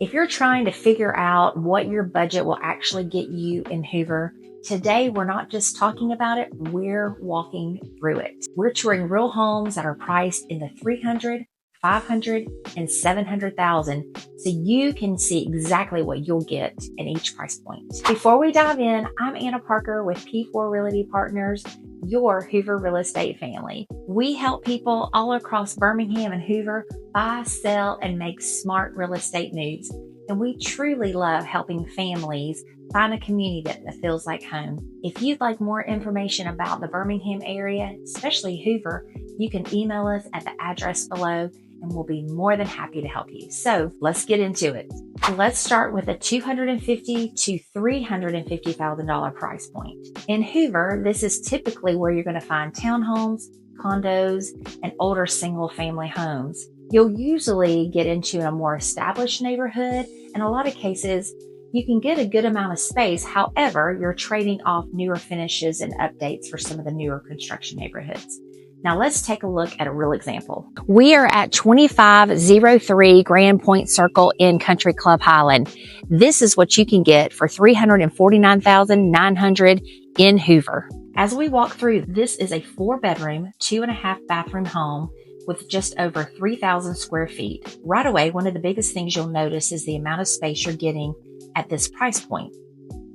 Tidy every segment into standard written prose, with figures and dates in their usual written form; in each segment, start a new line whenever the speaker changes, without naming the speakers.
If you're trying to figure out what your budget will actually get you in Hoover, today we're not just talking about it, we're walking through it. We're touring real homes that are priced in the 300, 500, and 700,000 so you can see exactly what you'll get in each price point. Before we dive in, I'm Anna Parker with P4 Realty Partners, your Hoover real estate family. We help people all across Birmingham and Hoover buy, sell, and make smart real estate moves. And we truly love helping families find a community that feels like home. If you'd like more information about the Birmingham area, especially Hoover, you can email us at the address below and we'll be more than happy to help you. So let's get into it. Let's start with a $250,000 to $350,000 price point. In Hoover, this is typically where you're going to find townhomes, condos, and older single family homes. You'll usually get into a more established neighborhood. In a lot of cases, you can get a good amount of space. However, you're trading off newer finishes and updates for some of the newer construction neighborhoods. Now let's take a look at a real example. We are at 2503 Grand Point Circle in Country Club Highland. This is what you can get for $349,900 in Hoover. As we walk through, this is a 4-bedroom, 2.5 bathroom home with just over 3,000 square feet. Right away, one of the biggest things you'll notice is the amount of space you're getting at this price point.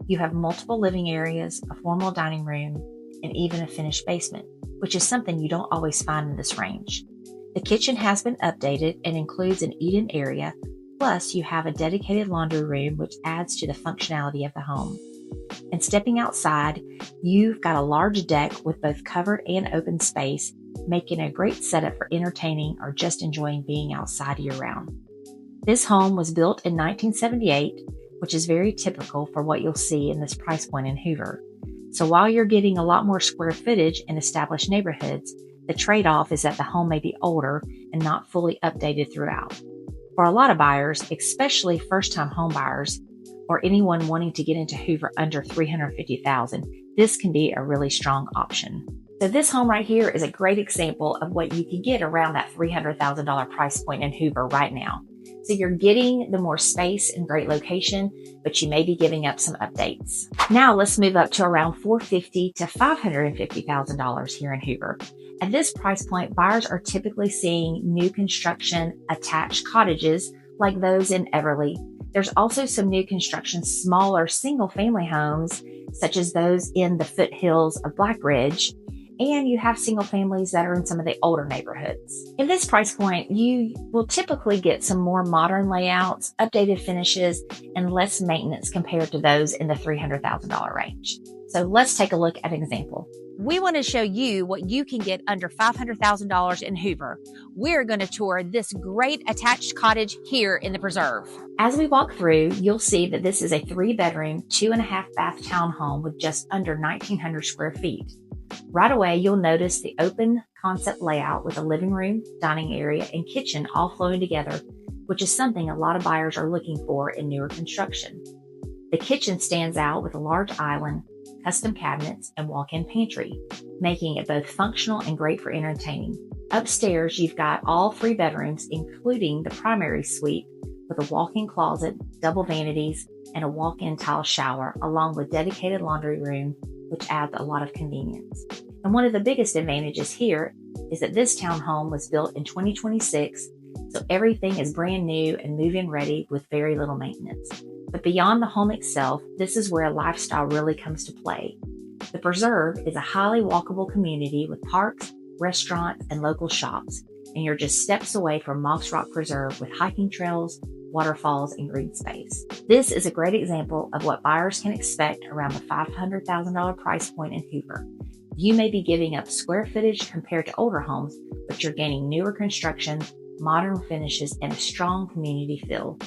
You have multiple living areas, a formal dining room, and even a finished basement, which is something you don't always find in this range. The kitchen has been updated and includes an eat-in area, plus you have a dedicated laundry room, which adds to the functionality of the home. And stepping outside, you've got a large deck with both covered and open space, making a great setup for entertaining or just enjoying being outside year-round. This home was built in 1978, which is very typical for what you'll see in this price point in Hoover. So while you're getting a lot more square footage in established neighborhoods, the trade-off is that the home may be older and not fully updated throughout. For a lot of buyers, especially first-time home buyers or anyone wanting to get into Hoover under $350,000, this can be a really strong option. So this home right here is a great example of what you can get around that $300,000 price point in Hoover right now. So you're getting the more space and great location, but you may be giving up some updates. Now let's move up to around $450,000 to $550,000 here in Hoover. At this price point, buyers are typically seeing new construction attached cottages like those in Everly. There's also some new construction, smaller single family homes, such as those in the foothills of Black Ridge. And you have single families that are in some of the older neighborhoods. In this price point, you will typically get some more modern layouts, updated finishes, and less maintenance compared to those in the $300,000 range. So let's take a look at an example. We want to show you what you can get under $500,000 in Hoover. We're going to tour this great attached cottage here in the preserve. As we walk through, you'll see that this is a 3-bedroom, 2.5 bath townhome with just under 1,900 square feet. Right away, you'll notice the open concept layout with a living room, dining area, and kitchen all flowing together, which is something a lot of buyers are looking for in newer construction. The kitchen stands out with a large island, custom cabinets, and walk-in pantry, making it both functional and great for entertaining. Upstairs, you've got all 3 bedrooms, including the primary suite with a walk-in closet, double vanities, and a walk-in tile shower, along with dedicated laundry room, which adds a lot of convenience. And one of the biggest advantages here is that this townhome was built in 2026, so everything is brand new and move-in ready with very little maintenance. But beyond the home itself, this is where lifestyle really comes to play. The Preserve is a highly walkable community with parks, restaurants, and local shops, and you're just steps away from Moss Rock Preserve with hiking trails, waterfalls, and green space. This is a great example of what buyers can expect around the $500,000 price point in Hoover. You may be giving up square footage compared to older homes, but you're gaining newer construction, modern finishes, and a strong community feel.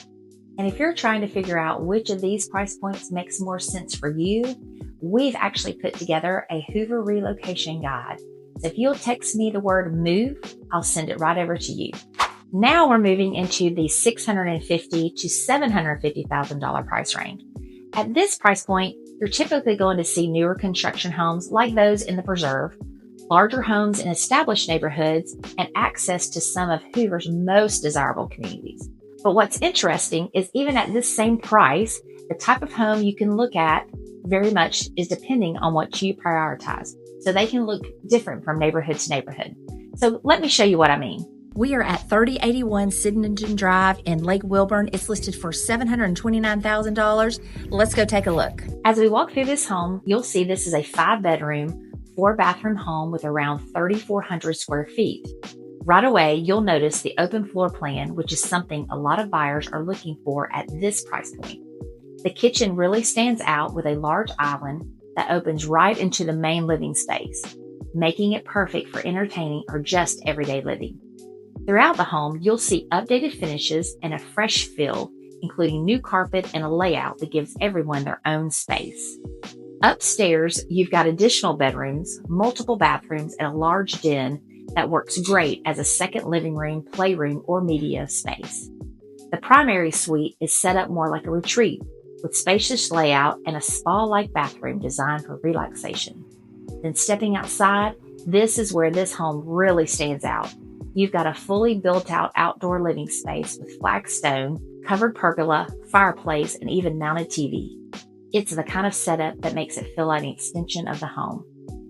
And if you're trying to figure out which of these price points makes more sense for you, we've actually put together a Hoover relocation guide. So if you'll text me the word MOVE, I'll send it right over to you. Now we're moving into the $650,000 to $750,000 price range. At this price point, you're typically going to see newer construction homes like those in the Preserve, larger homes in established neighborhoods, and access to some of Hoover's most desirable communities. But what's interesting is even at this same price, the type of home you can look at very much is depending on what you prioritize. So they can look different from neighborhood to neighborhood. So let me show you what I mean. We are at 3081 Sydenham Drive in Lake Wilburn. It's listed for $729,000. Let's go take a look. As we walk through this home, you'll see this is a 5-bedroom, 4-bathroom home with around 3,400 square feet. Right away, you'll notice the open floor plan, which is something a lot of buyers are looking for at this price point. The kitchen really stands out with a large island that opens right into the main living space, making it perfect for entertaining or just everyday living. Throughout the home, you'll see updated finishes and a fresh feel, including new carpet and a layout that gives everyone their own space. Upstairs, you've got additional bedrooms, multiple bathrooms, and a large den that works great as a second living room, playroom, or media space. The primary suite is set up more like a retreat, with spacious layout and a spa-like bathroom designed for relaxation. Then stepping outside, this is where this home really stands out. You've got a fully built-out outdoor living space with flagstone, covered pergola, fireplace, and even mounted TV. It's the kind of setup that makes it feel like an extension of the home.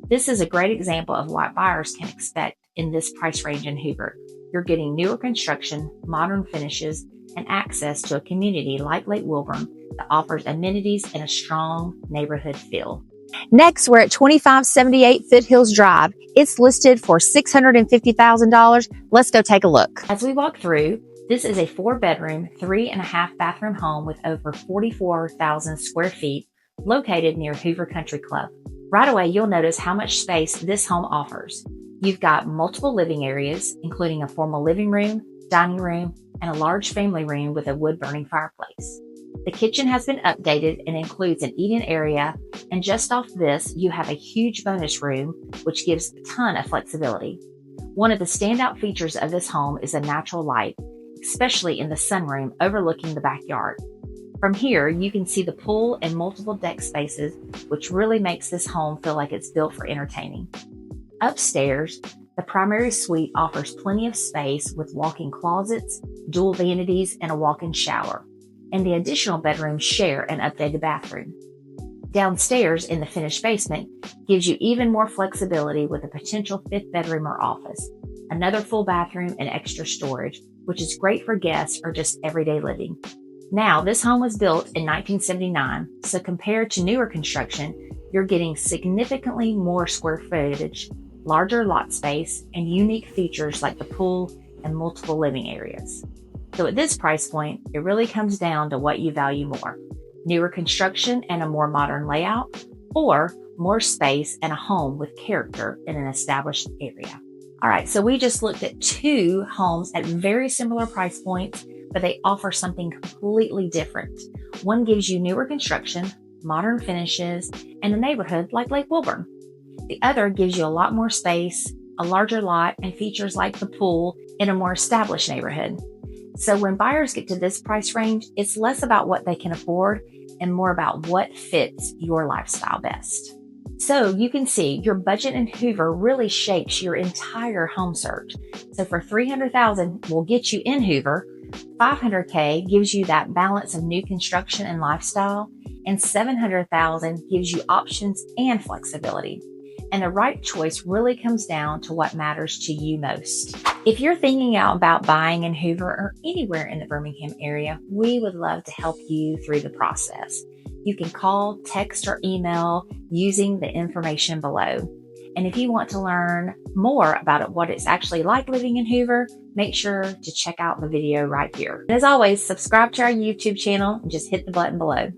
This is a great example of what buyers can expect in this price range in Hoover. You're getting newer construction, modern finishes, and access to a community like Lake Wilburn that offers amenities and a strong neighborhood feel. Next, we're at 2578 Foothills Drive. It's listed for $650,000. Let's go take a look. As we walk through, this is a 4-bedroom, 3.5-bathroom home with over 44,000 square feet located near Hoover Country Club. Right away, you'll notice how much space this home offers. You've got multiple living areas, including a formal living room, dining room, and a large family room with a wood-burning fireplace. The kitchen has been updated and includes an eat-in area, and just off this, you have a huge bonus room, which gives a ton of flexibility. One of the standout features of this home is the natural light, especially in the sunroom overlooking the backyard. From here, you can see the pool and multiple deck spaces, which really makes this home feel like it's built for entertaining. Upstairs, the primary suite offers plenty of space with walk-in closets, dual vanities, and a walk-in shower, and the additional bedrooms share an updated bathroom. Downstairs in the finished basement gives you even more flexibility with a potential 5th bedroom or office, another full bathroom, and extra storage, which is great for guests or just everyday living. Now, this home was built in 1979, so compared to newer construction, you're getting significantly more square footage, larger lot space, and unique features like the pool and multiple living areas. So at this price point, it really comes down to what you value more: newer construction and a more modern layout, or more space and a home with character in an established area. All right, so we just looked at 2 homes at very similar price points, but they offer something completely different. One gives you newer construction, modern finishes, and a neighborhood like Lake Wilburn. The other gives you a lot more space, a larger lot, and features like the pool in a more established neighborhood. So when buyers get to this price range, it's less about what they can afford and more about what fits your lifestyle best. So you can see your budget in Hoover really shapes your entire home search. So for $300,000 will get you in Hoover, $500K gives you that balance of new construction and lifestyle, and $700,000 gives you options and flexibility. And the right choice really comes down to what matters to you most. If you're thinking out about buying in Hoover or anywhere in the Birmingham area, we would love to help you through the process. You can call, text, or email using the information below. And if you want to learn more about what it's actually like living in Hoover, make sure to check out the video right here. And as always, subscribe to our YouTube channel and just hit the button below.